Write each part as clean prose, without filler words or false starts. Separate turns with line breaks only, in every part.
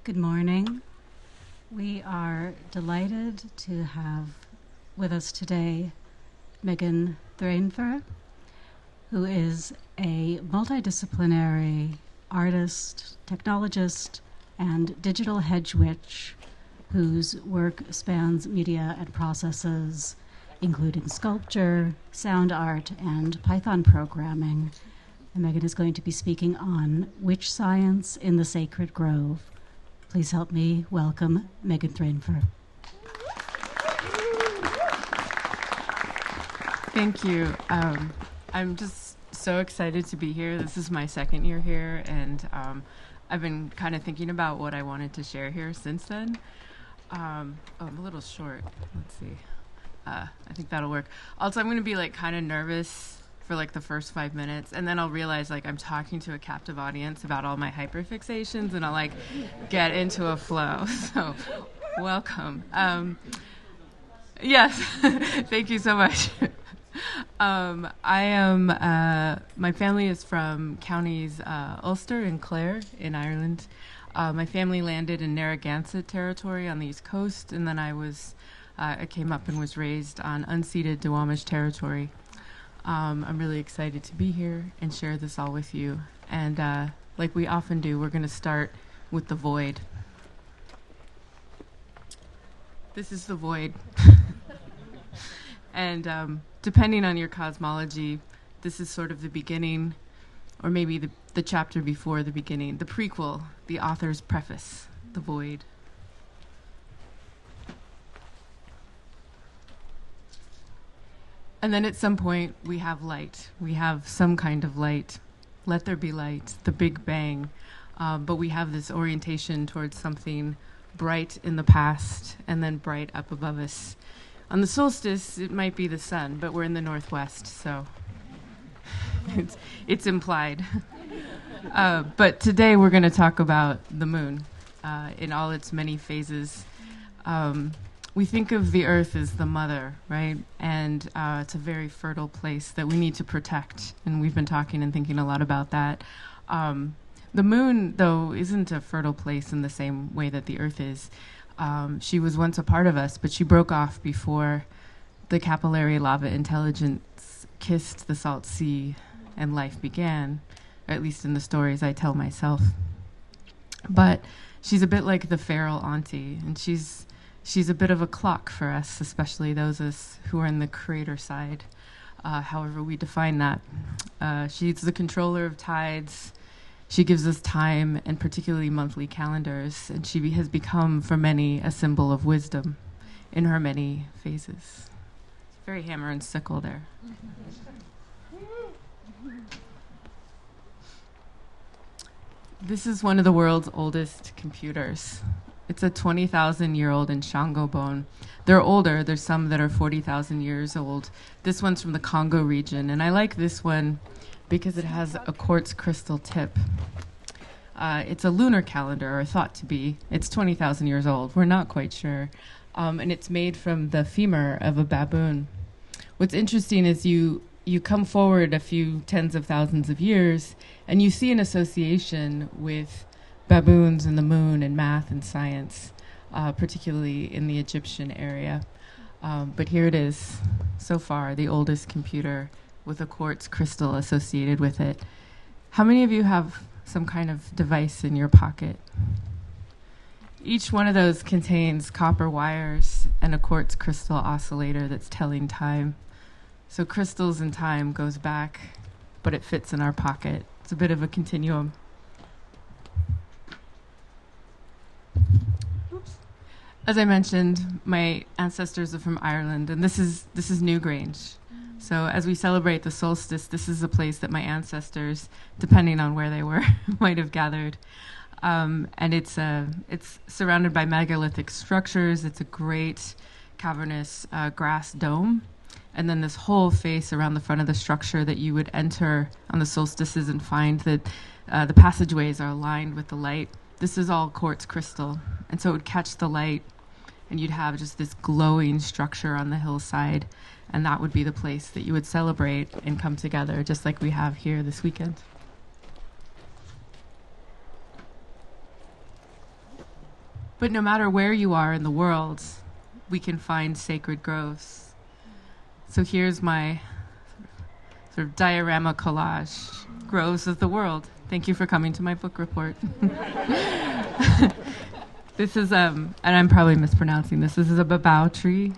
Good morning. We are delighted to have with us today Meghan Thre, who is a multidisciplinary artist, technologist, and digital hedge witch whose work spans media and processes, including sculpture, sound art, and Python programming. And Meghan is going to be speaking on witch science in the sacred grove. Please help me welcome Meghan Thre.
Thank you. I'm just so excited to be here. This is my second year here, and I've been kind of thinking about what I wanted to share here since then. I'm a little short. Let's see. I think that'll work. Also, I'm going to be kind of nervous for the first 5 minutes, and then I'll realize I'm talking to a captive audience about all my hyperfixations, and I'll get into a flow. So welcome. Yes. Thank you so much. I am my family is from counties Ulster and Clare in Ireland. My family landed in Narragansett territory on the East Coast, and then I came up and was raised on unceded Duwamish territory. I'm really excited to be here and share this all with you. And like we often do, we're going to start with the void. This is the void. And depending on your cosmology, this is sort of the beginning, or maybe the chapter before the beginning, the prequel, the author's preface, the void. And then at some point, we have light. We have some kind of light. Let there be light, the Big Bang. But we have this orientation towards something bright in the past and then bright up above us. On the solstice, it might be the sun, but we're in the northwest, so it's implied. But today we're going to talk about the moon in all its many phases. We think of the earth as the mother, right? And it's a very fertile place that we need to protect. And we've been talking and thinking a lot about that. The moon, though, isn't a fertile place in the same way that the earth is. She was once a part of us, but she broke off before the capillary lava intelligence kissed the salt sea and life began, or at least in the stories I tell myself. But she's a bit like the feral auntie, and she's a bit of a clock for us, especially those of us who are in the creator side, however we define that. She's the controller of tides. She gives us time, and particularly monthly calendars, and she has become, for many, a symbol of wisdom in her many phases. Very hammer and sickle there. This is one of the world's oldest computers. It's a 20,000-year-old Nshango bone. They're older. There's some that are 40,000 years old. This one's from the Congo region, and I like this one because it has a quartz crystal tip. It's a lunar calendar, or thought to be. It's 20,000 years old. We're not quite sure. And it's made from the femur of a baboon. What's interesting is you come forward a few tens of thousands of years, and you see an association with baboons and the moon and math and science, particularly in the Egyptian area. But here it is, so far, the oldest computer with a quartz crystal associated with it. How many of you have some kind of device in your pocket? Each one of those contains copper wires and a quartz crystal oscillator that's telling time. So crystals and time goes back, but it fits in our pocket. It's a bit of a continuum. As I mentioned, my ancestors are from Ireland, and this is Newgrange. So as we celebrate the solstice, this is a place that my ancestors, depending on where they were, might have gathered. And it's surrounded by megalithic structures. It's a great cavernous grass dome. And then this whole face around the front of the structure that you would enter on the solstices and find that the passageways are aligned with the light. This is all quartz crystal. And so it would catch the light, and you'd have just this glowing structure on the hillside. And that would be the place that you would celebrate and come together, just like we have here this weekend. But no matter where you are in the world, we can find sacred groves. So here's my sort of diorama collage, groves of the world. Thank you for coming to my book report. This is, and I'm probably mispronouncing this is a babao tree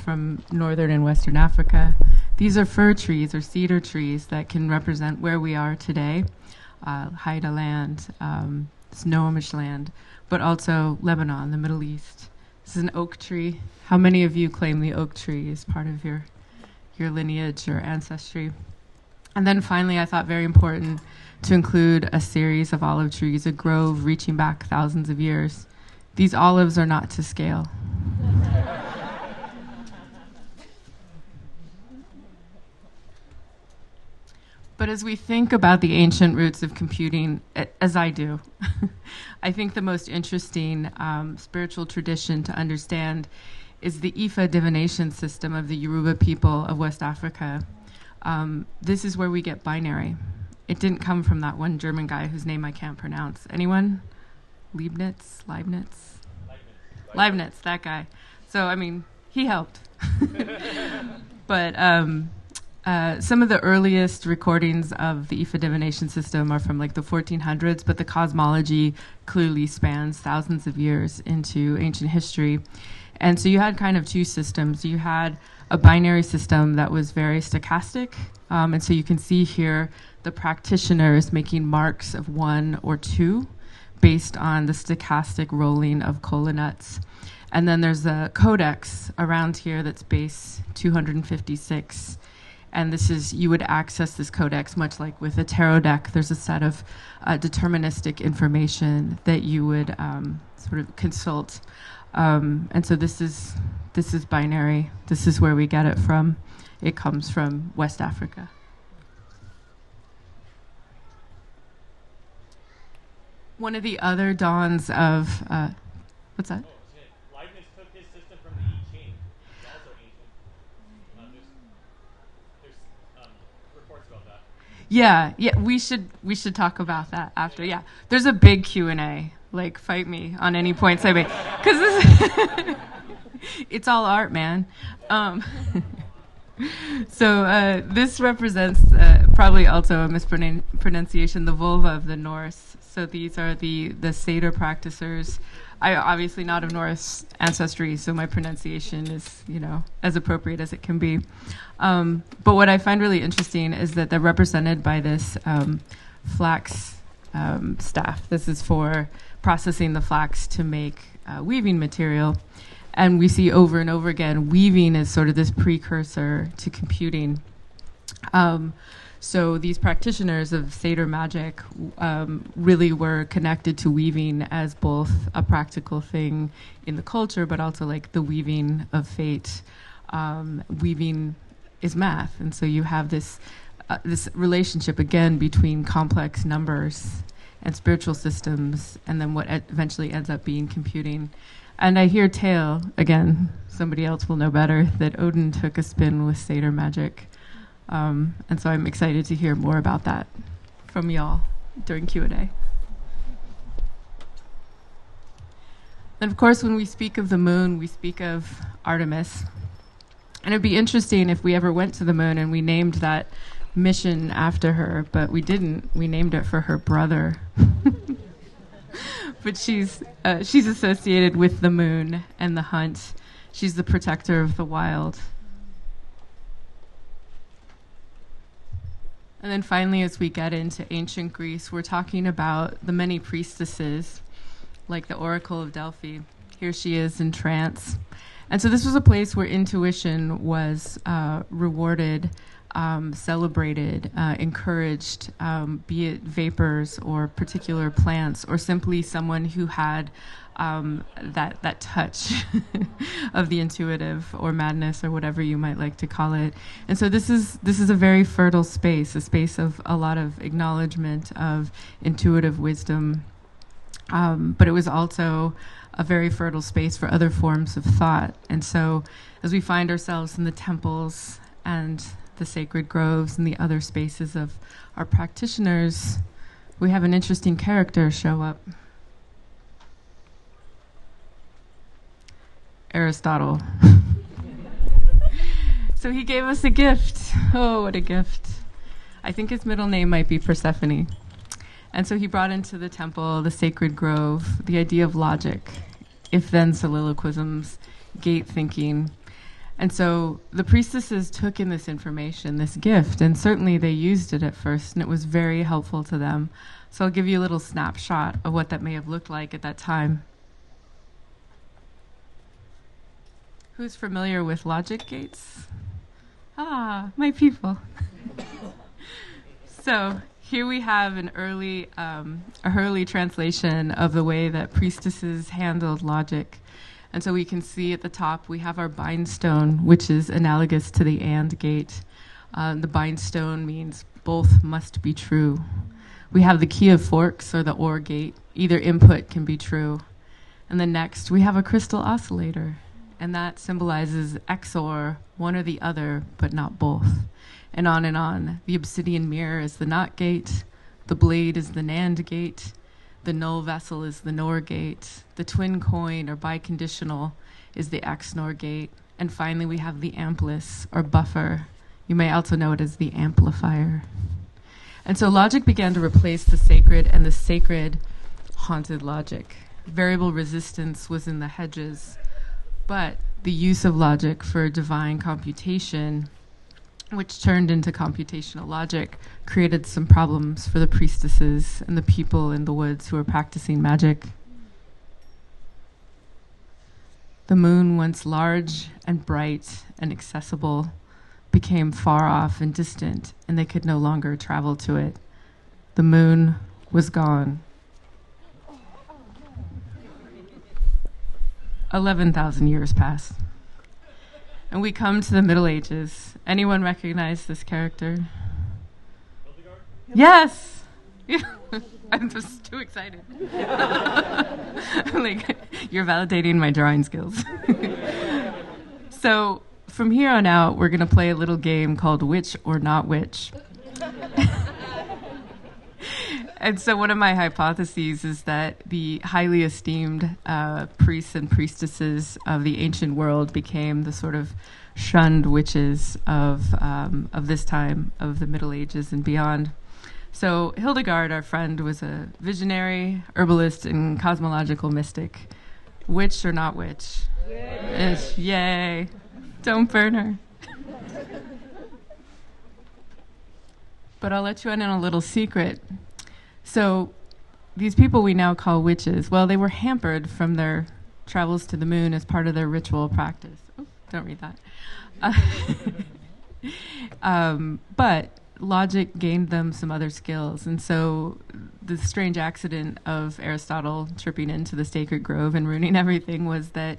from northern and western Africa. These are fir trees or cedar trees that can represent where we are today, Haida land, Snohomish land, but also Lebanon, the Middle East. This is an oak tree. How many of you claim the oak tree as part of your lineage or ancestry? And then finally, I thought very important to include a series of olive trees, a grove reaching back thousands of years. These olives are not to scale. But as we think about the ancient roots of computing, as I do, I think the most interesting spiritual tradition to understand is the Ifa divination system of the Yoruba people of West Africa. This is where we get binary. It didn't come from that one German guy whose name I can't pronounce. Anyone? Leibniz, that guy. So, I mean, he helped. But some of the earliest recordings of the Ifa divination system are from like the 1400s, but the cosmology clearly spans thousands of years into ancient history. And so you had kind of two systems. You had a binary system that was very stochastic. And so you can see here the practitioners making marks of 1 or 2 based on the stochastic rolling of kola nuts. And then there's a codex around here that's base 256. And this is, you would access this codex much like with a tarot deck. There's a set of deterministic information that you would sort of consult. And so this is binary. This is where we get it from. It comes from West Africa. One of the other dawns of what's that?
Leibniz took his system from the I Ching. It's also ancient. There's reports about that.
Yeah, we should talk about that after. Yeah, there's a big Q&A. Like, fight me on any points I make, because this it's all art, man. So this represents probably also a mispronunciation, the vulva of the Norse. So these are the Seder practicers. I obviously not of Norse ancestry, so my pronunciation is, as appropriate as it can be. But what I find really interesting is that they're represented by this flax staff. This is for processing the flax to make weaving material. And we see over and over again, weaving is sort of this precursor to computing. So these practitioners of Seder magic really were connected to weaving as both a practical thing in the culture, but also like the weaving of fate. Weaving is math, and so you have this relationship again between complex numbers and spiritual systems, and then what eventually ends up being computing. And I hear tale, again, somebody else will know better, that Odin took a spin with Seder magic. And so I'm excited to hear more about that from y'all during Q&A. And of course, when we speak of the moon, we speak of Artemis. And it'd be interesting if we ever went to the moon and we named that mission after her, but we didn't. We named it for her brother. But she's associated with the moon and the hunt. She's the protector of the wild. And then finally, as we get into ancient Greece, we're talking about the many priestesses, like the Oracle of Delphi. Here she is in trance. And so this was a place where intuition was rewarded, celebrated, encouraged, be it vapors or particular plants, or simply someone who had that touch of the intuitive or madness or whatever you might like to call it. And so this is a very fertile space, a space of a lot of acknowledgement of intuitive wisdom. But it was also a very fertile space for other forms of thought. And so as we find ourselves in the temples and the sacred groves and the other spaces of our practitioners, we have an interesting character show up. Aristotle. So he gave us a gift. Oh, what a gift. I think his middle name might be Persephone. And so he brought into the temple, the sacred grove, the idea of logic, if-then soliloquisms, gate thinking. And so the priestesses took in this information, this gift, and certainly they used it at first, and it was very helpful to them. So I'll give you a little snapshot of what that may have looked like at that time. Who's familiar with logic gates? Ah, my people. So here we have an early translation of the way that priestesses handled logic. And so we can see at the top we have our bindstone, which is analogous to the and gate. The bindstone means both must be true. We have the key of forks, or the or gate. Either input can be true. And then next we have a crystal oscillator, and that symbolizes XOR, one or the other, but not both. And on and on. The obsidian mirror is the NOT gate. The blade is the NAND gate. The null vessel is the NOR gate. The twin coin, or biconditional, is the XNOR gate. And finally, we have the amplus, or buffer. You may also know it as the amplifier. And so logic began to replace the sacred, and the sacred haunted logic. Variable resistance was in the hedges, but the use of logic for divine computation, which turned into computational logic, created some problems for the priestesses and the people in the woods who were practicing magic. The moon, once large and bright and accessible, became far off and distant, and they could no longer travel to it. The moon was gone. 11,000 years passed. And we come to the Middle Ages. Anyone recognize this character? Yes! I'm just too excited. Like, you're validating my drawing skills. So from here on out, we're going to play a little game called Witch or Not Witch. And so one of my hypotheses is that the highly esteemed priests and priestesses of the ancient world became the sort of shunned witches of this time, of the Middle Ages and beyond. So Hildegard, our friend, was a visionary, herbalist, and cosmological mystic. Witch or not witch? Yay! Yay. Don't burn her. But I'll let you in on a little secret. So these people we now call witches, well, they were hampered from their travels to the moon as part of their ritual practice. Oh, don't read that. But logic gained them some other skills. And so the strange accident of Aristotle tripping into the sacred grove and ruining everything was that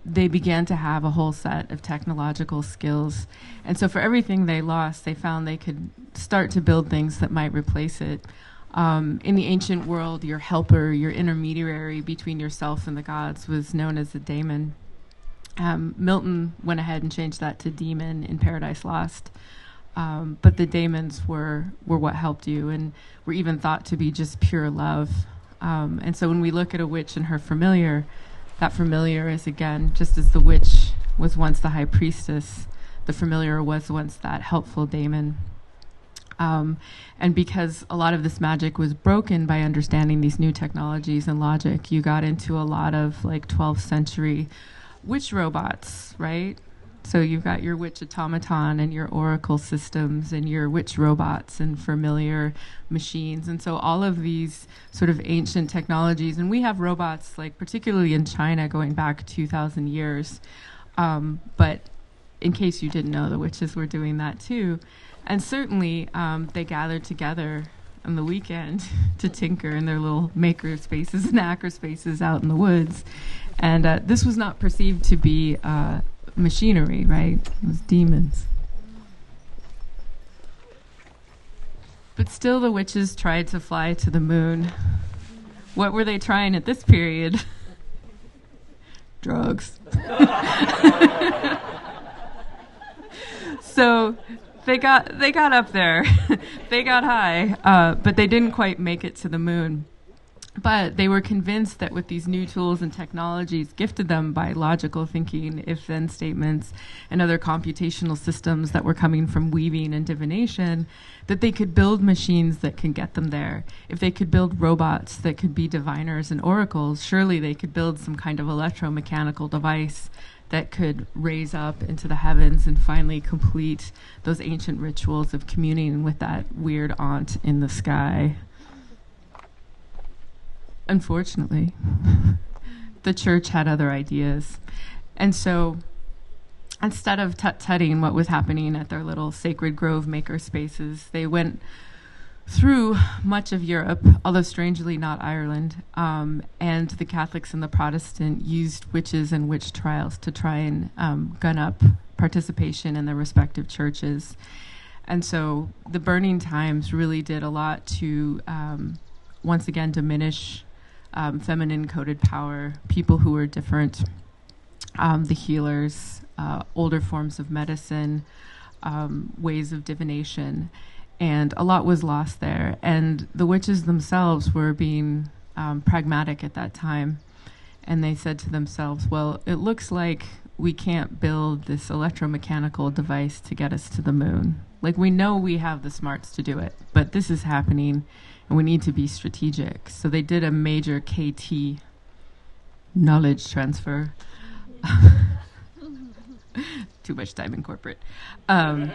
they began to have a whole set of technological skills. And so for everything they lost, they found they could start to build things that might replace it. In the ancient world, your helper, your intermediary between yourself and the gods was known as a daemon. Milton went ahead and changed that to demon in Paradise Lost. But the daemons were what helped you and were even thought to be just pure love. And so when we look at a witch and her familiar, that familiar is, again, just as the witch was once the high priestess, the familiar was once that helpful daemon. And because a lot of this magic was broken by understanding these new technologies and logic, you got into a lot of like 12th century witch robots, right? So you've got your witch automaton and your oracle systems and your witch robots and familiar machines. And so all of these sort of ancient technologies, and we have robots like particularly in China going back 2,000 years. But in case you didn't know, the witches were doing that too. And certainly they gathered together on the weekend to tinker in their little maker spaces and hacker spaces out in the woods. And this was not perceived to be machinery, right? It was demons. But still the witches tried to fly to the moon. What were they trying at this period? Drugs. So they got up there. They got high, but they didn't quite make it to the moon. But they were convinced that with these new tools and technologies gifted them by logical thinking, if-then statements, and other computational systems that were coming from weaving and divination, that they could build machines that can get them there. If they could build robots that could be diviners and oracles, surely they could build some kind of electromechanical device that could raise up into the heavens and finally complete those ancient rituals of communing with that weird aunt in the sky. Unfortunately, the church had other ideas. And so instead of tut-tutting what was happening at their little sacred grove maker spaces, they went through much of Europe, although strangely not Ireland, and the Catholics and the Protestant used witches and witch trials to try and gun up participation in their respective churches. And so the Burning Times really did a lot to once again diminish feminine coded power, people who were different, the healers, older forms of medicine, ways of divination, and a lot was lost there. And the witches themselves were being pragmatic at that time, and they said to themselves, well, it looks like we can't build this electromechanical device to get us to the moon. Like, we know we have the smarts to do it, but this is happening, and we need to be strategic. So they did a major KT, knowledge transfer. Too much time in corporate. And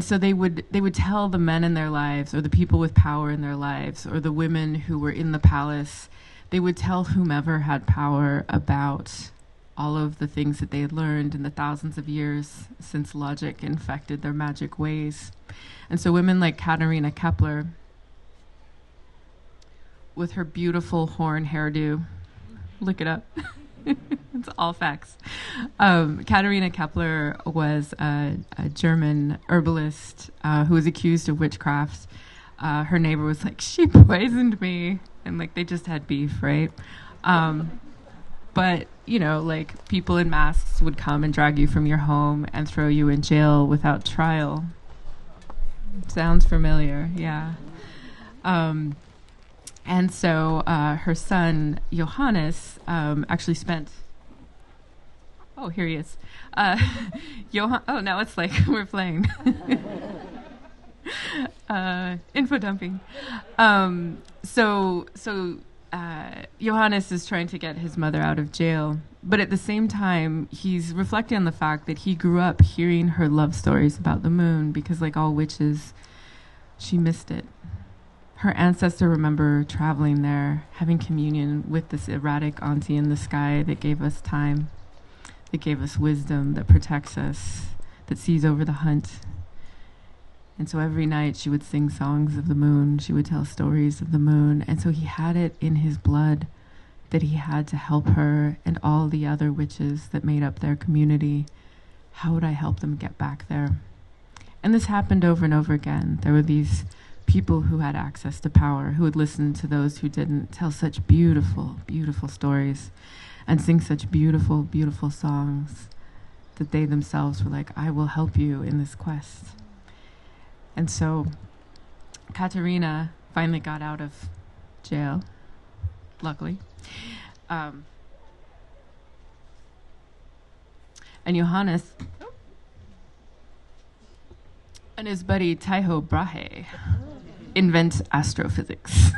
so they would tell the men in their lives, or the people with power in their lives, or the women who were in the palace, they would tell whomever had power about all of the things that they had learned in the thousands of years since logic infected their magic ways. And so women like Katharina Kepler, with her beautiful horn hairdo, look it up. It's all facts. Katharina Kepler was a German herbalist who was accused of witchcraft. Her neighbor was like, she poisoned me. And like, they just had beef, right? But, you know, like, people in masks would come and drag you from your home and throw you in jail without trial. Sounds familiar, yeah. And so her son, Johannes, actually spent... Oh, here he is. Oh, now it's like we're playing. Info dumping. So Johannes is trying to get his mother out of jail, but at the same time, he's reflecting on the fact that he grew up hearing her love stories about the moon because, like all witches, she missed it. Her ancestor remember traveling there, having communion with this erratic auntie in the sky that gave us time, that gave us wisdom, that protects us, that sees over the hunt. And so every night she would sing songs of the moon. She would tell stories of the moon. And so he had it in his blood that he had to help her and all the other witches that made up their community. How would I help them get back there? And this happened over and over again. There were these people who had access to power, who would listen to those who didn't, tell such beautiful, beautiful stories, and sing such beautiful, beautiful songs that they themselves were like, I will help you in this quest. And so Katerina finally got out of jail, luckily. And Johannes and his buddy Tycho Brahe invent astrophysics.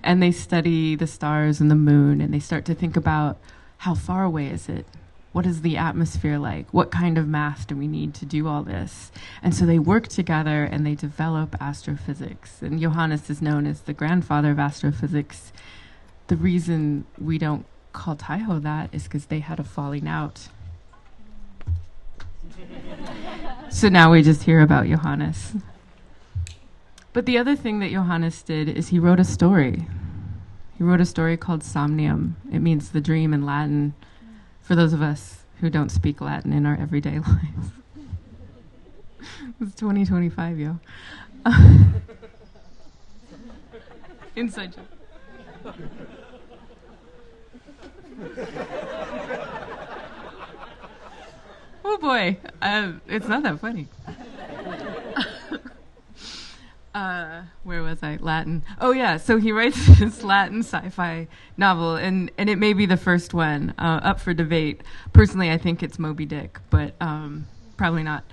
And they study the stars and the moon, and they start to think about how far away is it? What is the atmosphere like? What kind of math do we need to do all this? And so they work together and they develop astrophysics. And Johannes is known as the grandfather of astrophysics. The reason we don't call Tycho that is because they had a falling out. So now we just hear about Johannes. But the other thing that Johannes did is he wrote a story. He wrote a story called Somnium. It means the dream in Latin, for those of us who don't speak Latin in our everyday lives. It's 2025, yo. Inside joke. Oh boy, it's not that funny. Where was I? Latin. Oh yeah, so he writes this Latin sci-fi novel, and it may be the first one up for debate. Personally, I think it's Moby Dick, but probably not.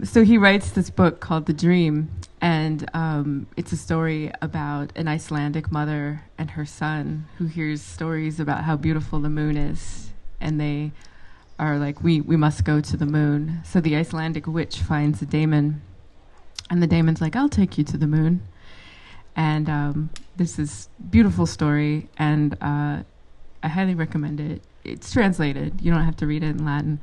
So he writes this book called The Dream, and it's a story about an Icelandic mother and her son who hears stories about how beautiful the moon is, and they are like, we must go to the moon. So the Icelandic witch finds a daemon, and the daemon's like, I'll take you to the moon. And this is a beautiful story, and I highly recommend it. It's translated. You don't have to read it in Latin.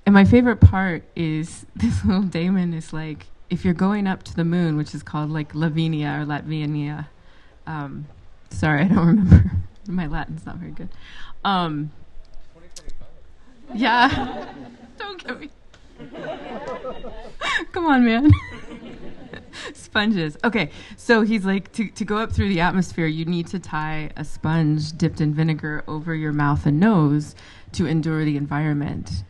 And my favorite part is this little daemon is like, if you're going up to the moon, which is called like Lavinia or Latvinia. Sorry, I don't remember. My Latin's not very good.
2025.
Yeah. Don't get me. Come on, man. Sponges. Okay, so he's like, to go up through the atmosphere, you need to tie a sponge dipped in vinegar over your mouth and nose to endure the environment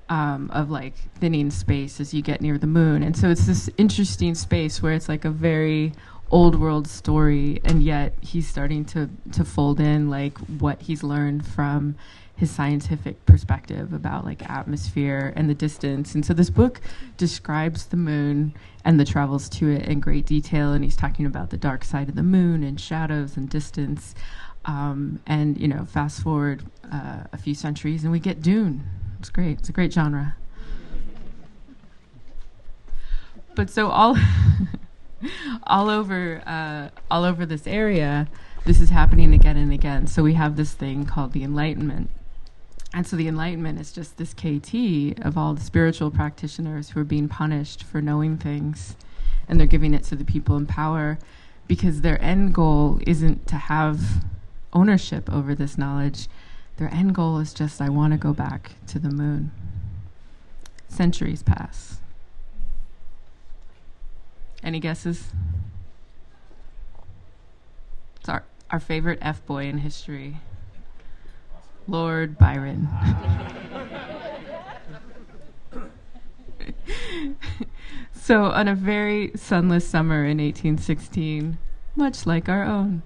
of like thinning space as you get near the moon. And so it's this interesting space where it's like a very old world story, and yet he's starting to fold in like what he's learned from his scientific perspective about like atmosphere and the distance. And so this book describes the moon and the travels to it in great detail, and he's talking about the dark side of the moon and shadows and distance. And you know, fast forward a few centuries and we get Dune. It's great. It's a great genre. But so all over this area, this is happening again and again. So we have this thing called the Enlightenment. And so the Enlightenment is just this KT of all the spiritual practitioners who are being punished for knowing things, and they're giving it to the people in power because their end goal isn't to have ownership over this knowledge. Their end goal is just, I want to go back to the moon. Centuries pass. Any guesses? It's our favorite F-boy in history. Lord Byron. So on a very sunless summer in 1816, much like our own,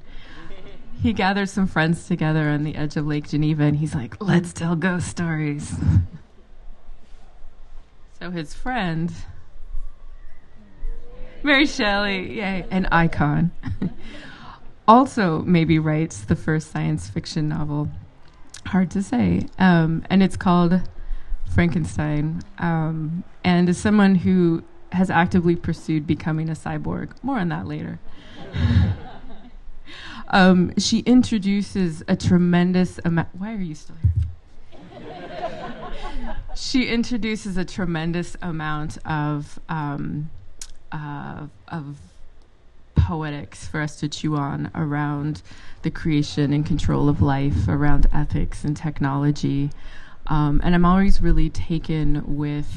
he gathers some friends together on the edge of Lake Geneva, and he's like, let's tell ghost stories. So his friend, Mary Shelley, yay, an icon, also maybe writes the first science fiction novel. Hard to say. And it's called Frankenstein. And as someone who has actively pursued becoming a cyborg, more on that later, she introduces a tremendous amount. Why are you still here? She introduces a tremendous amount of poetics for us to chew on around the creation and control of life, around ethics and technology. And I'm always really taken with,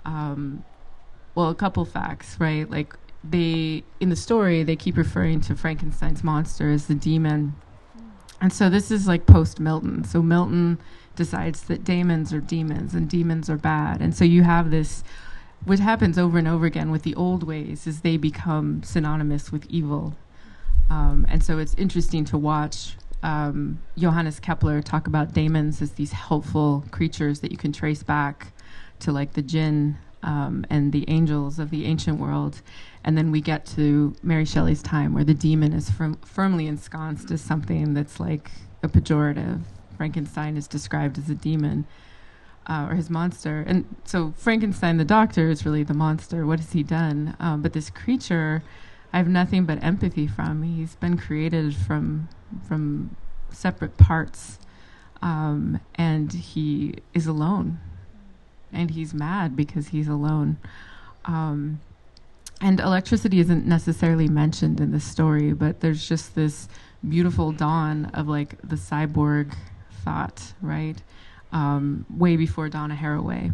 a couple facts, right? Like in the story, they keep referring to Frankenstein's monster as the demon. And so this is like post-Milton. So Milton decides that daemons are demons and demons are bad. And so you have this, what happens over and over again with the old ways is they become synonymous with evil. And so it's interesting to watch Johannes Kepler talk about daemons as these helpful creatures that you can trace back to like the jinn and the angels of the ancient world. And then we get to Mary Shelley's time where the demon is firmly ensconced as something that's like a pejorative. Frankenstein is described as a demon. Or his monster. And so Frankenstein, the doctor, is really the monster. What has he done? But this creature, I have nothing but empathy from. He's been created from separate parts. And he is alone. And he's mad because he's alone. And electricity isn't necessarily mentioned in this story, but there's just this beautiful dawn of like the cyborg thought, right? Way before Donna Haraway.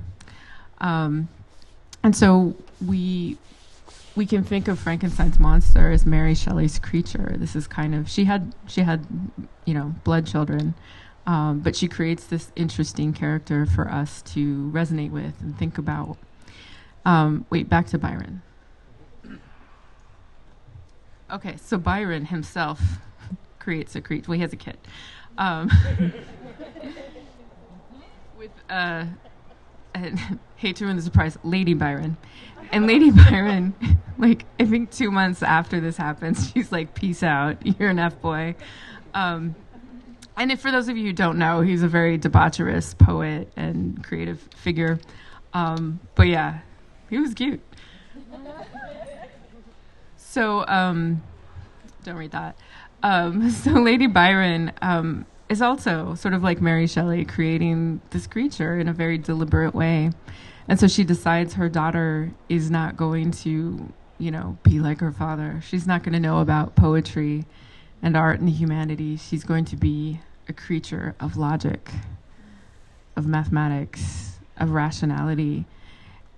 And so we can think of Frankenstein's monster as Mary Shelley's creature. This is kind of, she had blood children, but she creates this interesting character for us to resonate with and think about. Back to Byron. Okay, so Byron himself creates a creature. Well, he has a kid. With, I hate to ruin the surprise, Lady Byron. And Lady Byron, like, I think 2 months after this happens, she's like, peace out, you're an F-boy. And if, for those of you who don't know, he's a very debaucherous poet and creative figure. But yeah, he was cute. So, don't read that. So Lady Byron is also sort of like Mary Shelley, creating this creature in a very deliberate way. And so she decides her daughter is not going to, be like her father. She's not going to know about poetry and art and humanity. She's going to be a creature of logic, of mathematics, of rationality.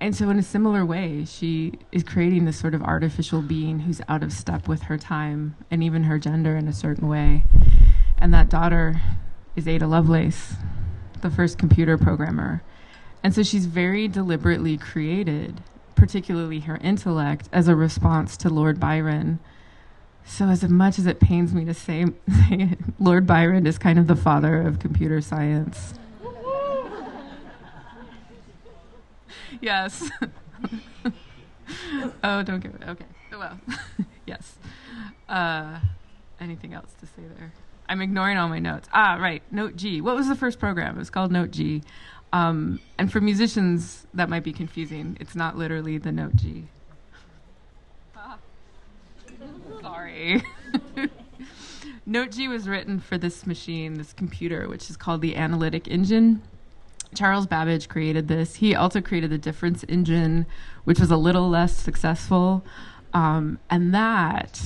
And so in a similar way, she is creating this sort of artificial being who's out of step with her time and even her gender in a certain way. And that daughter is Ada Lovelace, the first computer programmer. And so she's very deliberately created, particularly her intellect, as a response to Lord Byron. So as much as it pains me to say it, Lord Byron is kind of the father of computer science. Yes. Oh, don't give it. Okay. Well, yes. Anything else to say there? I'm ignoring all my notes. Right. Note G. What was the first program? It was called Note G. And for musicians, that might be confusing. It's not literally the note G. Sorry. Note G was written for this machine, this computer, which is called the Analytic Engine. Charles Babbage created this. He also created the Difference Engine, which was a little less successful. And that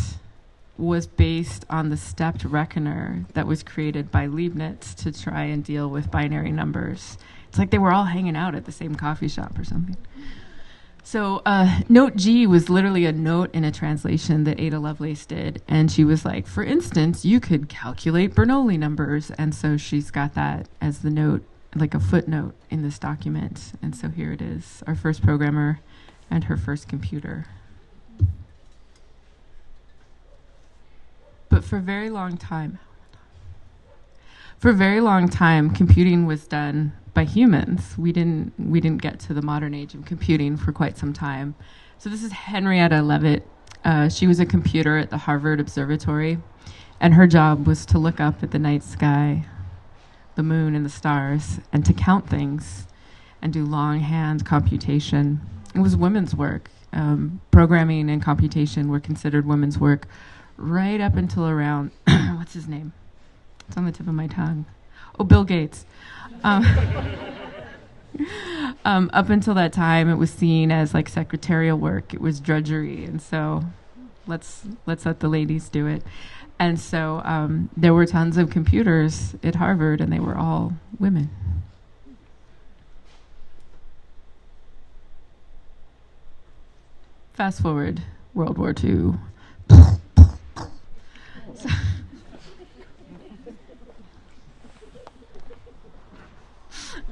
was based on the stepped reckoner that was created by Leibniz to try and deal with binary numbers. It's like they were all hanging out at the same coffee shop or something. So Note G was literally a note in a translation that Ada Lovelace did. And she was like, for instance, you could calculate Bernoulli numbers. And so she's got that as the note, like a footnote in this document. And so here it is, our first programmer and her first computer. But for a very long time, computing was done by humans. We didn't get to the modern age of computing for quite some time. So this is Henrietta Leavitt. She was a computer at the Harvard Observatory, and her job was to look up at the night sky, the moon and the stars, and to count things and do longhand computation. It was women's work. Programming and computation were considered women's work right up until around, what's his name? It's on the tip of my tongue. Oh, Bill Gates. Up until that time, it was seen as like secretarial work. It was drudgery, and so let's let the ladies do it. And so there were tons of computers at Harvard, and they were all women. Fast forward, World War II.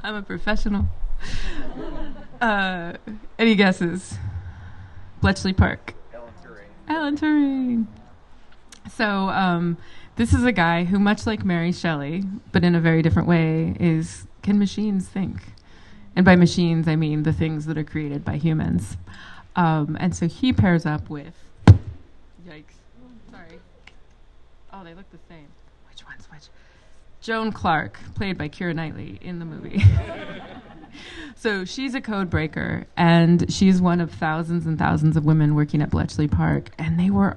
I'm a professional. Any guesses? Bletchley Park. Alan Turing. So this is a guy who, much like Mary Shelley, but in a very different way, can machines think? And by machines, I mean the things that are created by humans. And so he pairs up with... Yikes. Sorry. Oh, they look the same. Which one's which? Joan Clark, played by Keira Knightley in the movie. So she's a code breaker, and she's one of thousands and thousands of women working at Bletchley Park, and they were,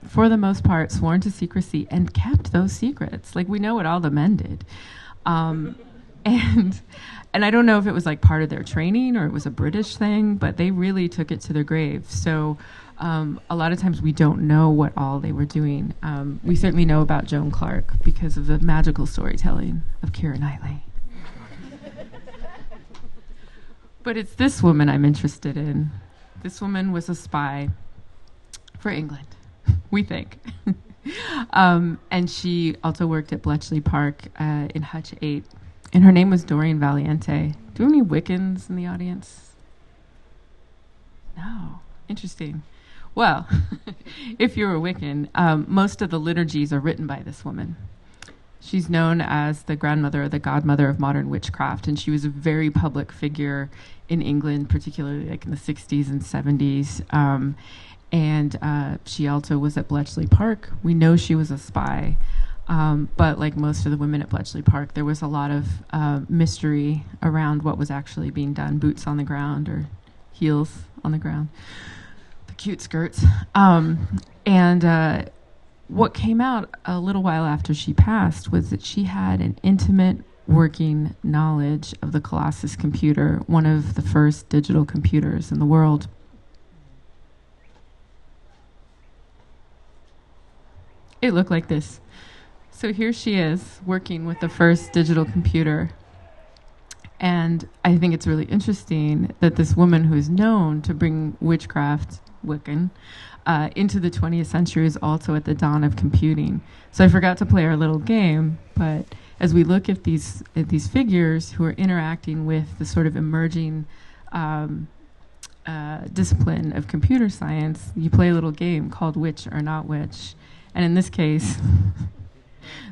for the most part, sworn to secrecy and kept those secrets. Like, we know what all the men did. And I don't know if it was like part of their training or it was a British thing, but they really took it to their grave. So a lot of times we don't know what all they were doing. We certainly know about Joan Clark because of the magical storytelling of Keira Knightley. But it's this woman I'm interested in. This woman was a spy for England, we think. And she also worked at Bletchley Park in Hutch 8. And her name was Doreen Valiente. Do we have any Wiccans in the audience? No. Interesting. Well, if you're a Wiccan, most of the liturgies are written by this woman. She's known as the grandmother or the godmother of modern witchcraft, and she was a very public figure in England, particularly like in the 60s and 70s. And she also was at Bletchley Park. We know she was a spy, but like most of the women at Bletchley Park, there was a lot of mystery around what was actually being done, boots on the ground or heels on the ground, the cute skirts. And what came out a little while after she passed was that she had an intimate working knowledge of the Colossus computer, one of the first digital computers in the world. It looked like this. So here she is working with the first digital computer. And I think it's really interesting that this woman who is known to bring witchcraft, Wiccan, into the 20th century is also at the dawn of computing. So I forgot to play our little game, but as we look at these figures who are interacting with the sort of emerging discipline of computer science, you play a little game called Witch or Not Witch. And in this case,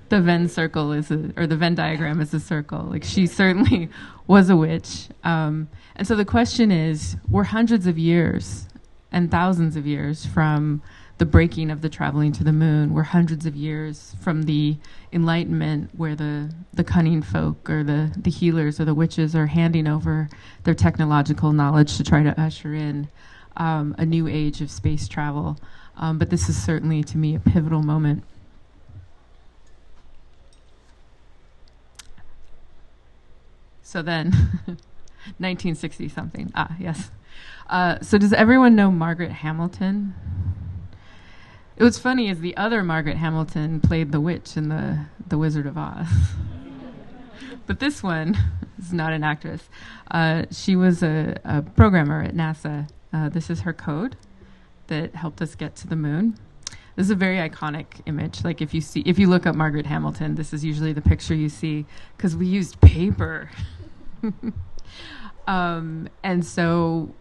the Venn circle or the Venn diagram is a circle. Like, she certainly was a witch. And so the question is, we're hundreds of years and thousands of years from the breaking of the traveling to the moon. We're hundreds of years from the Enlightenment, where the cunning folk or the healers or the witches are handing over their technological knowledge to try to usher in a new age of space travel. But this is certainly, to me, a pivotal moment. So then, 1960-something. Yes. So does everyone know Margaret Hamilton? It was funny, as the other Margaret Hamilton played the witch in the Wizard of Oz. But this one is not an actress. She was a programmer at NASA. This is her code that helped us get to the moon. This is a very iconic image. Like, if you look up Margaret Hamilton, this is usually the picture you see, because we used paper. And so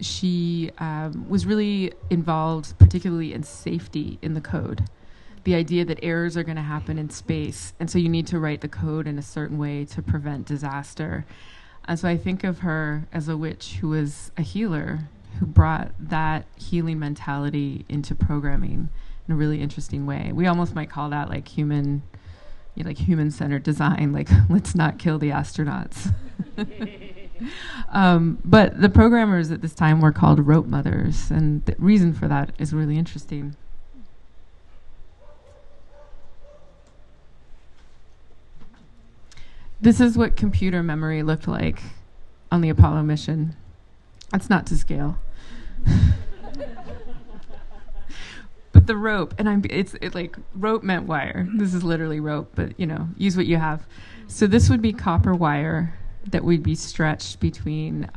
she was really involved, particularly in safety in the code. The idea that errors are going to happen in space, and so you need to write the code in a certain way to prevent disaster. And so I think of her as a witch who was a healer, who brought that healing mentality into programming in a really interesting way. We almost might call that like human-centered design, like, let's not kill the astronauts. But the programmers at this time were called rope mothers, and the reason for that is really interesting. This is what computer memory looked like on the Apollo mission. That's not to scale. But the rope, and it's like rope meant wire. This is literally rope, but use what you have. So this would be copper wire that would be stretched between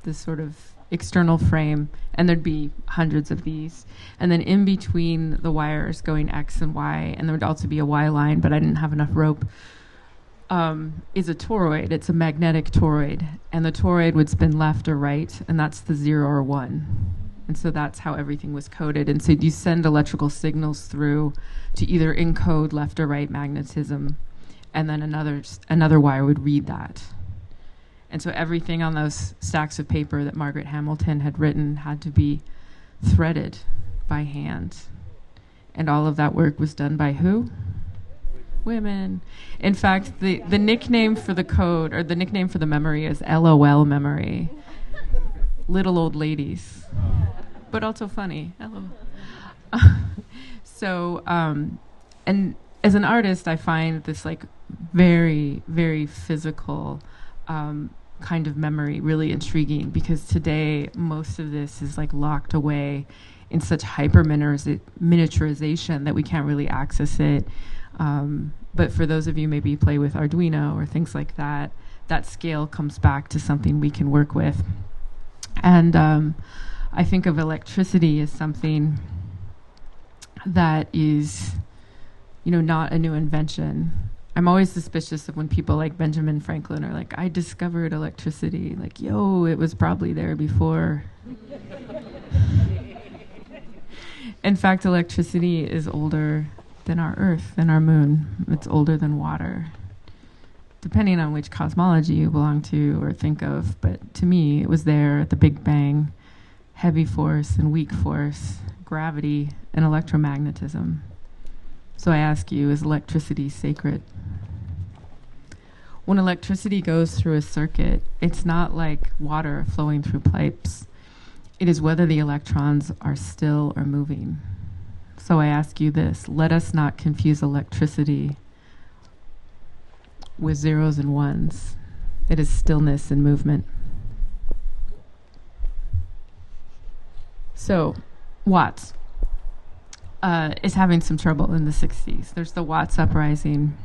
this sort of external frame, and there'd be hundreds of these. And then in between the wires going X and Y, and there would also be a Y line, but I didn't have enough rope, is a toroid. It's a magnetic toroid. And the toroid would spin left or right, and that's the 0 or 1. And so that's how everything was coded. And so you send electrical signals through to either encode left or right magnetism, and then another wire would read that. And so everything on those stacks of paper that Margaret Hamilton had written had to be threaded by hand. And all of that work was done by who? Women. In fact, the nickname for the code, or the nickname for the memory, is LOL memory. Little old ladies. But also funny. LOL. So, and as an artist, I find this like very, very physical kind of memory really intriguing, because today most of this is like locked away in such hyper miniaturization that we can't really access it. But for those of you maybe you play with Arduino or things like that, that scale comes back to something we can work with. And I think of electricity as something that is, not a new invention. I'm always suspicious of when people like Benjamin Franklin are like, I discovered electricity. Like, it was probably there before. In fact, electricity is older than our Earth, than our moon. It's older than water, depending on which cosmology you belong to or think of. But to me, it was there at the Big Bang, heavy force and weak force, gravity and electromagnetism. So I ask you, is electricity sacred? When electricity goes through a circuit, it's not like water flowing through pipes. It is whether the electrons are still or moving. So I ask you this, let us not confuse electricity with zeros and ones. It is stillness and movement. So, Watts is having some trouble in the 60s. There's the Watts uprising.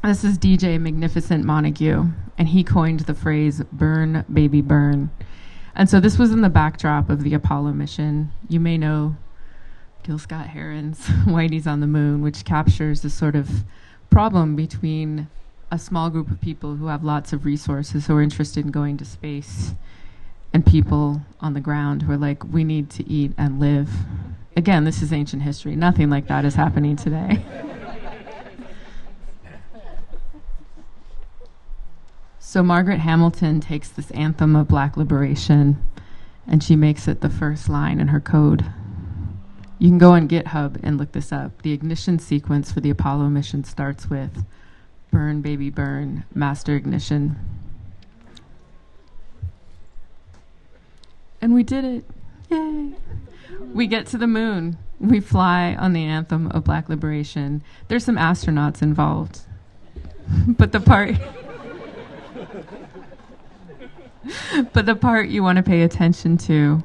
This is DJ Magnificent Montague, and he coined the phrase, burn, baby, burn. And so this was in the backdrop of the Apollo mission. You may know Gil Scott-Heron's Whitey's on the Moon, which captures the sort of problem between a small group of people who have lots of resources who are interested in going to space and people on the ground who are like, we need to eat and live. Again, this is ancient history. Nothing like that is happening today. So Margaret Hamilton takes this anthem of Black liberation and she makes it the first line in her code. You can go on GitHub and look this up. The ignition sequence for the Apollo mission starts with burn, baby, burn, master ignition. And we did it. Yay. We get to the moon. We fly on the anthem of Black liberation. There's some astronauts involved. But the part you want to pay attention to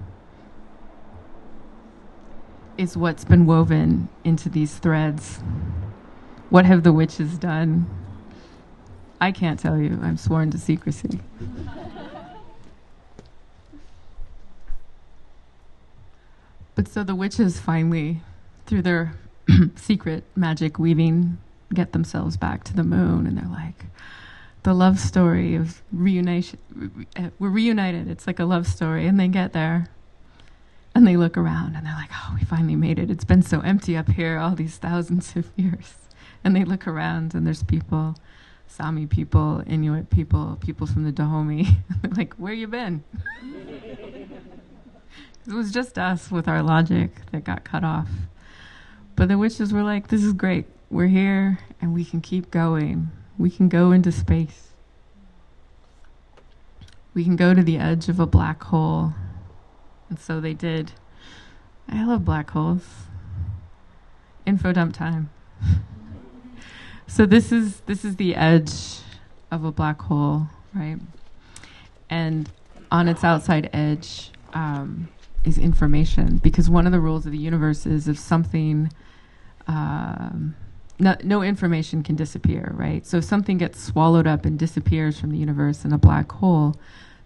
is what's been woven into these threads. What have the witches done? I can't tell you. I'm sworn to secrecy. But so the witches finally, through their secret magic weaving, get themselves back to the moon, and they're like, the love story of reunition. We're reunited. It's like a love story. And they get there and they look around and they're like, oh, we finally made it. It's been so empty up here all these thousands of years. And they look around and there's people, Sami people, Inuit people, people from the Dahomey. They're like, where you been? It was just us with our logic that got cut off. But the witches were like, this is great. We're here and we can keep going. We can go into space. We can go to the edge of a black hole. And so they did. I love black holes. Info dump time. So this is the edge of a black hole, right? And on its outside edge is information, because one of the rules of the universe is if something no information can disappear, right? So if something gets swallowed up and disappears from the universe in a black hole,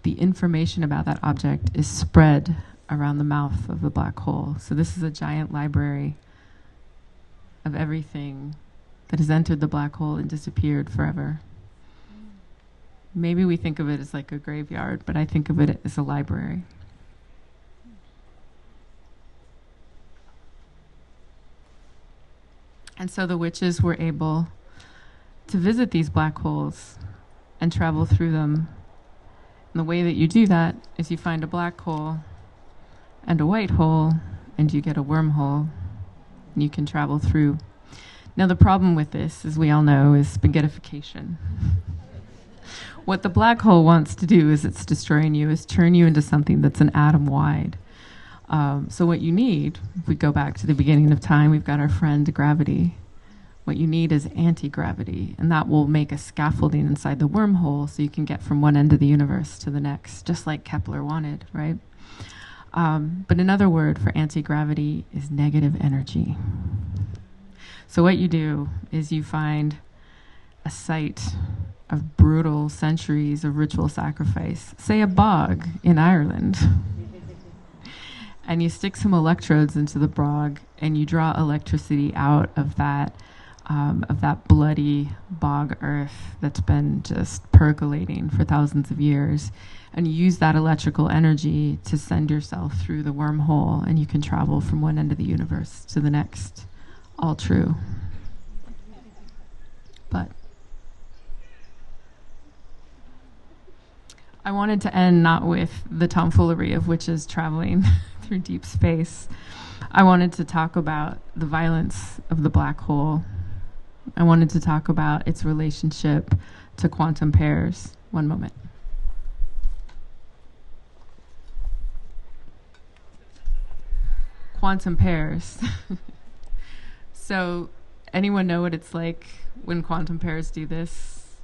the information about that object is spread around the mouth of the black hole. So this is a giant library of everything that has entered the black hole and disappeared forever. Maybe we think of it as like a graveyard, but I think of it as a library. And so the witches were able to visit these black holes and travel through them. And the way that you do that is you find a black hole and a white hole, and you get a wormhole, and you can travel through. Now the problem with this, as we all know, is spaghettification. What the black hole wants to do is it's destroying you, is turn you into something that's an atom wide. So what you need, if we go back to the beginning of time, we've got our friend gravity. What you need is anti-gravity, and that will make a scaffolding inside the wormhole so you can get from one end of the universe to the next, just like Kepler wanted, right? But another word for anti-gravity is negative energy. So what you do is you find a site of brutal centuries of ritual sacrifice, say a bog in Ireland. And you stick some electrodes into the bog and you draw electricity out of that of that bloody bog earth that's been just percolating for thousands of years. And you use that electrical energy to send yourself through the wormhole, and you can travel from one end of the universe to the next. All true. But I wanted to end not with the tomfoolery of witches traveling through deep space. I wanted to talk about the violence of the black hole. I wanted to talk about its relationship to quantum pairs. One moment. Quantum pairs. So, anyone know what it's like when quantum pairs do this?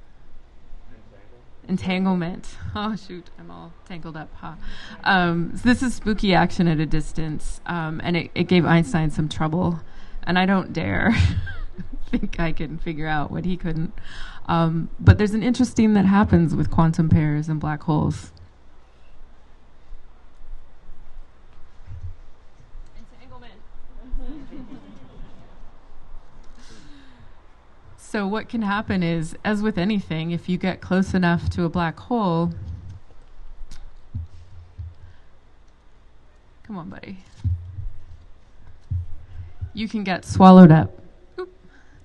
Entanglement. Oh, shoot, I'm all tangled up, huh? So this is spooky action at a distance, and it gave Einstein some trouble, and I don't dare think I can figure out what he couldn't. But there's an interesting that happens with quantum pairs and black holes. So what can happen is, as with anything, if you get close enough to a black hole, come on, buddy, you can get swallowed up.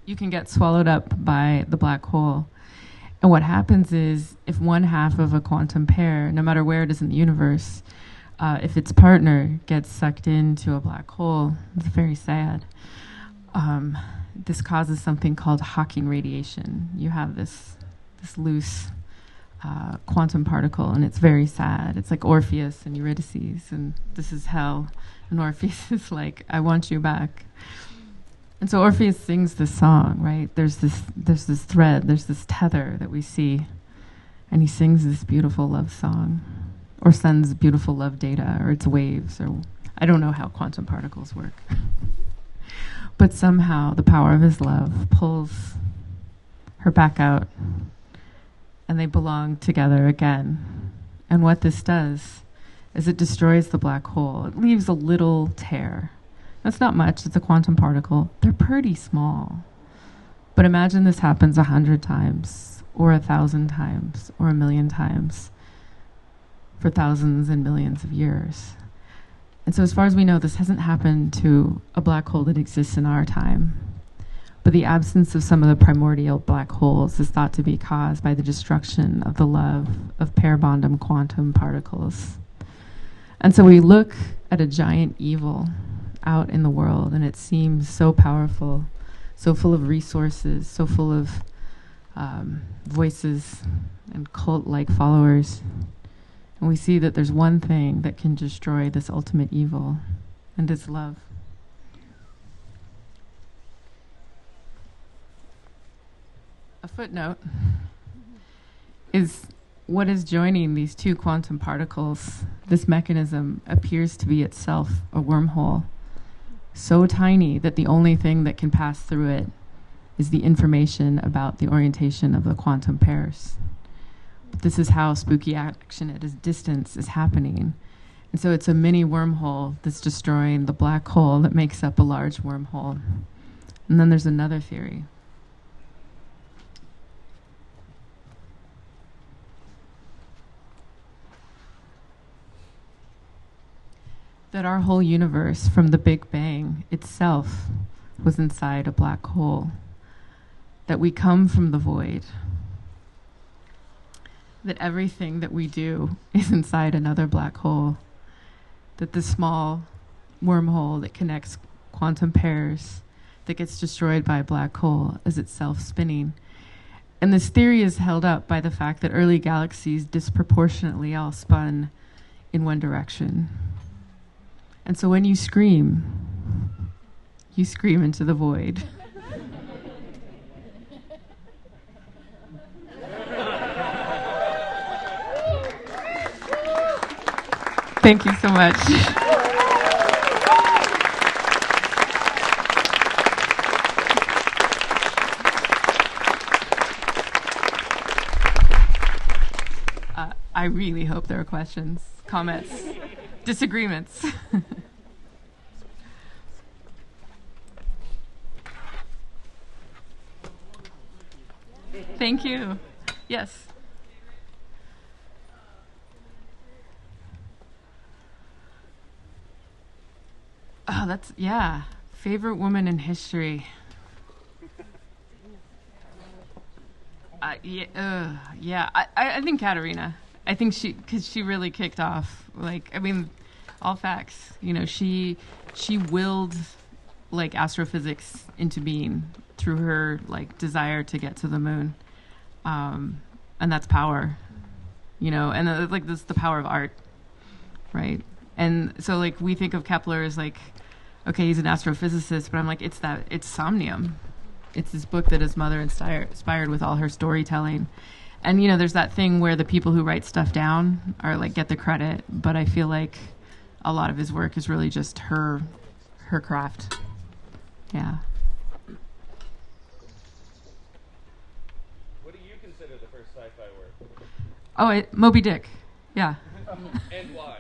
You can get swallowed up by the black hole. And what happens is, if one half of a quantum pair, no matter where it is in the universe, if its partner gets sucked into a black hole, it's very sad. This causes something called Hawking radiation. You have this loose quantum particle, and it's very sad. It's like Orpheus and Eurydice, and this is hell. And Orpheus is like, I want you back. And so Orpheus sings this song, right? There's this thread, there's this tether that we see, and he sings this beautiful love song, or sends beautiful love data, or it's waves, or I don't know how quantum particles work. But somehow the power of his love pulls her back out, and they belong together again. And what this does is it destroys the black hole. It leaves a little tear. That's not much. It's a quantum particle. They're pretty small. But imagine this happens 100 times, or 1,000 times, or 1,000,000 times for thousands and millions of years. And so as far as we know, this hasn't happened to a black hole that exists in our time. But the absence of some of the primordial black holes is thought to be caused by the destruction of the love of pair bondum quantum particles. And so we look at a giant evil out in the world, and it seems so powerful, so full of resources, so full of voices and cult-like followers. And we see that there's one thing that can destroy this ultimate evil, and it's love. A footnote is what is joining these two quantum particles. This mechanism appears to be itself a wormhole, so tiny that the only thing that can pass through it is the information about the orientation of the quantum pairs. But this is how spooky action at a distance is happening. And so it's a mini wormhole that's destroying the black hole that makes up a large wormhole. And then there's another theory. That our whole universe, from the Big Bang itself, was inside a black hole. That we come from the void. That everything that we do is inside another black hole. That the small wormhole that connects quantum pairs that gets destroyed by a black hole is itself spinning. And this theory is held up by the fact that early galaxies disproportionately all spun in one direction. And so when you scream into the void. Thank you so much. I really hope there are questions, comments, disagreements. Thank you. Yes. Oh, that's, yeah. Favorite woman in history. Yeah. I think Katerina. I think because she really kicked off. Like, I mean, all facts. You know, she willed like astrophysics into being through her like desire to get to the moon, and that's power. You know, and like this is the power of art, right? And so like we think of Kepler as like, okay, he's an astrophysicist, but I'm like, it's Somnium. It's this book that his mother inspired with all her storytelling. And, you know, there's that thing where the people who write stuff down are like, get the credit. But I feel like a lot of his work is really just her craft. Yeah.
What do you consider the first sci-fi work?
Oh, Moby Dick. Yeah.
And why?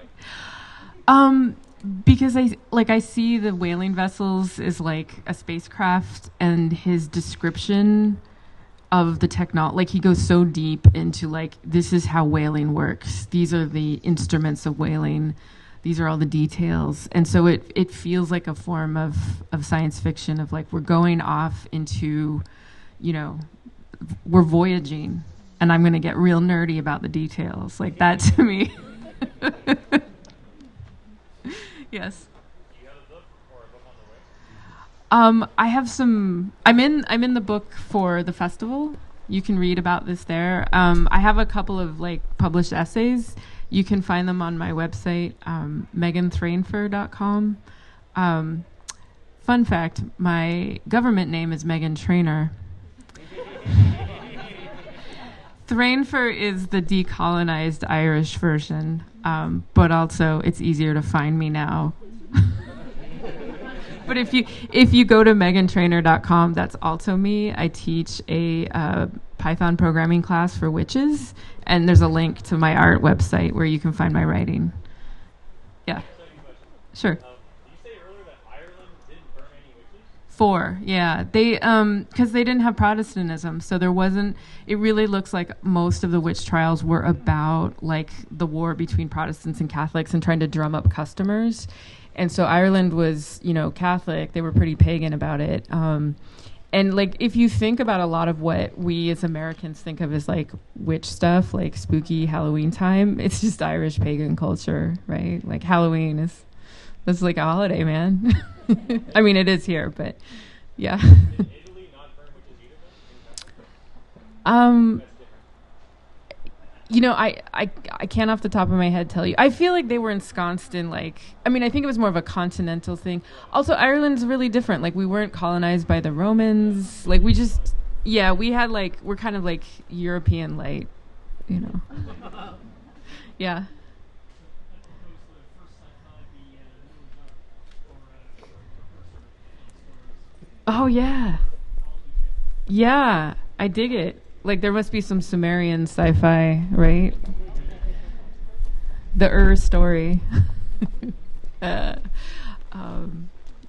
Because I see the whaling vessels as like a spacecraft, and his description of the technology, like he goes so deep into like, this is how whaling works. These are the instruments of whaling. These are all the details. And so it feels like a form of science fiction of like, we're going off into, you know, we're voyaging, and I'm going to get real nerdy about the details. Like that to me. Yes.
Do you have a book or a book on the way?
I have some. I'm in the book for the festival. You can read about this there. I have a couple of like published essays. You can find them on my website, meghanthre.com. Fun fact: my government name is Meghan Trainor. Thrainfer is the decolonized Irish version, but also it's easier to find me now. But if you go to meghantrainor.com, that's also me. I teach a Python programming class for witches, and there's a link to my art website where you can find my writing. Yeah, sure.
Did you say earlier that Ireland didn't burn any witches?
4, yeah. They because they didn't have Protestantism, so there wasn't. It really looks like most of the witch trials were about like the war between Protestants and Catholics and trying to drum up customers. And so Ireland was, you know, Catholic. They were pretty pagan about it. And like if you think about a lot of what we as Americans think of as like witch stuff, like spooky Halloween time, it's just Irish pagan culture, right? Like Halloween that's like a holiday, man. I mean, it is here, but yeah.
Did Italy not burn witches either?
You know, I can't off the top of my head tell you. I feel like they were ensconced in like, I mean, I think it was more of a continental thing. Also, Ireland's really different. Like we weren't colonized by the Romans. Like we just, yeah, we had like, we're kind of like European light, you know. Yeah. Oh, yeah. Yeah, I dig it. Like, there must be some Sumerian sci-fi, right? The story.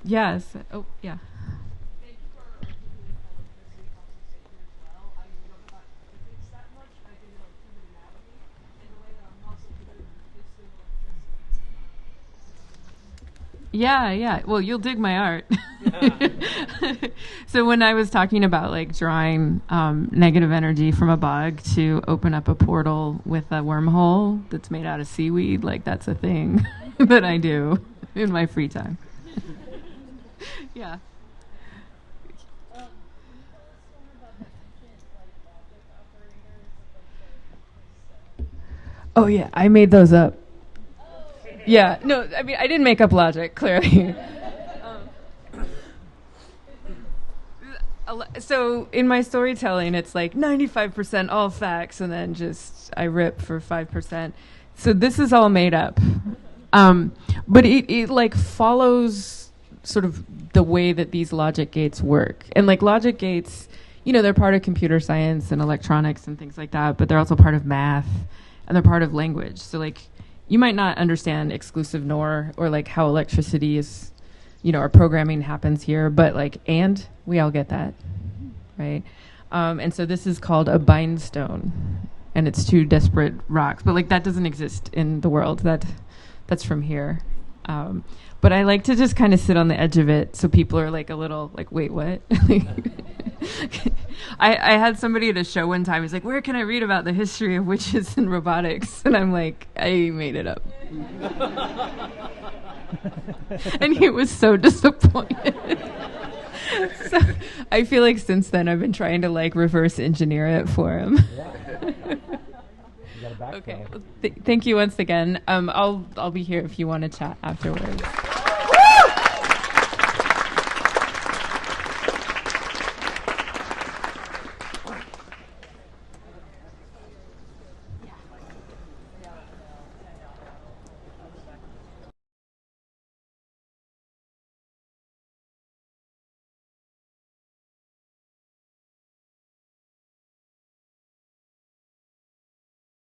Yes. Oh, yeah. Yeah. Well, you'll dig my art. So when I was talking about like drawing negative energy from a bog to open up a portal with a wormhole that's made out of seaweed, like that's a thing that I do in my free time. Yeah. Oh yeah, I made those up. Yeah, no, I mean, I didn't make up logic, clearly. So in my storytelling, it's like 95% all facts, and then just I rip for 5%. So this is all made up. But it like follows sort of the way that these logic gates work. And like logic gates, you know, they're part of computer science and electronics and things like that, but they're also part of math, and they're part of language. So like, you might not understand exclusive NOR or like how electricity is, you know, our programming happens here, but like, and we all get that, right? And so this is called a bindstone, and it's two desperate rocks. But like that doesn't exist in the world. That's from here. But I like to just kind of sit on the edge of it, so people are like a little like, wait, what? I had somebody at a show one time. He's like, where can I read about the history of witches and robotics? And I'm like, I made it up. And he was so disappointed. So I feel like since then I've been trying to like reverse engineer it for him. Okay. Well, thank you once again. I'll be here if you want to chat afterwards.